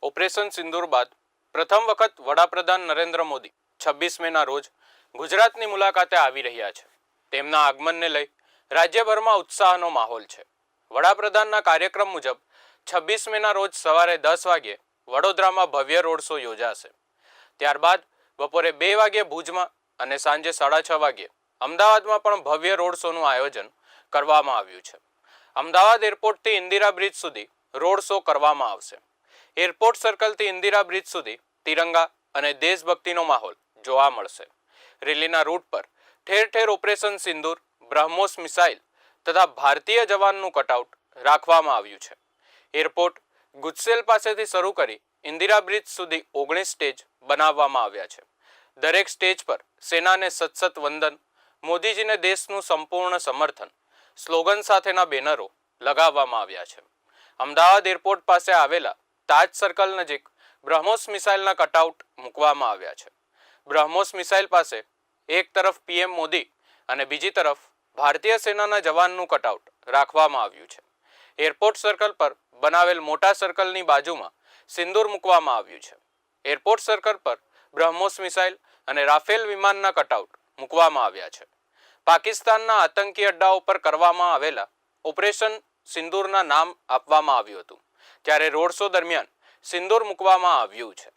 Operation સિંદૂર બાદ પ્રથમ વખત વડાપ્રધાન નરેન્દ્ર મોદી 26 મેના રોજ ગુજરાતની મુલાકાતે આવી રહ્યા છે. તેમના આગમનને લઈ રાજ્યભરમાં ઉત્સાહનો માહોલ છે. વડાપ્રધાનના કાર્યક્રમ મુજબ 26 મેના રોજ સવારે 10 વાગ્યે વડોદરામાં ભવ્ય રોડ શો યોજાશે. ત્યારબાદ બપોરે 2 વાગ્યે ભુજમાં અને સાંજે 6:30 વાગ્યે અમદાવાદમાં પણ ભવ્ય રોડ શોનું આયોજન કરવામાં આવ્યું છે. અમદાવાદ એરપોર્ટથી ઇન્દિરા બ્રિજ સુધી રોડ શો કરવામાં આવશે. એરપોર્ટ સર્કલથી ઇન્દિરા બ્રિજ સુધી તિરંગા અને દેશભક્તિનો માહોલ જોવા મળશે. રેલીના રૂટ પર ઠેર ઠેર ઓપરેશન સિંદૂર, બ્રહ્મોસ મિસાઇલ તથા ભારતીય જવાનનું કટઆઉટ રાખવામાં આવ્યું છે. એરપોર્ટ ગુજસેલ પાસેથી શરૂ કરી ઇન્દિરા બ્રિજ સુધી 19 સ્ટેજ બનાવવામાં આવ્યા છે. દરેક સ્ટેજ પર સેનાને સતસત વંદન, મોદીજીને દેશનું સંપૂર્ણ સમર્થન સ્લોગન સાથેના બેનરો લગાવવામાં આવ્યા છે. અમદાવાદ એરપોર્ટ પાસે આવેલા તાજ સર્કલ નજીક બ્રહ્મોસ મિસાઇલના કટઆઉટ મૂકવામાં આવ્યા છે. બ્રહ્મોસ મિસાઇલ પાસે એક તરફ પીએમ મોદી અને બીજી તરફ ભારતીય સેનાના જવાનનું કટઆઉટ રાખવામાં આવ્યું છે. એરપોર્ટ સર્કલ પર બનાવેલ મોટા સર્કલની બાજુમાં સિંદૂર મૂકવામાં આવ્યું છે. એરપોર્ટ સર્કલ પર બ્રહ્મોસ મિસાઇલ અને રાફેલ વિમાનના કટઆઉટ મૂકવામાં આવ્યા છે. પાકિસ્તાનના આતંકી અડ્ડાઓ પર કરવામાં આવેલા ઓપરેશન સિંદૂરના નામ આપવામાં આવ્યું હતું, ત્યારે રોડ શો દરમિયાન સિંદૂર મૂકવામાં આવ્યું છે.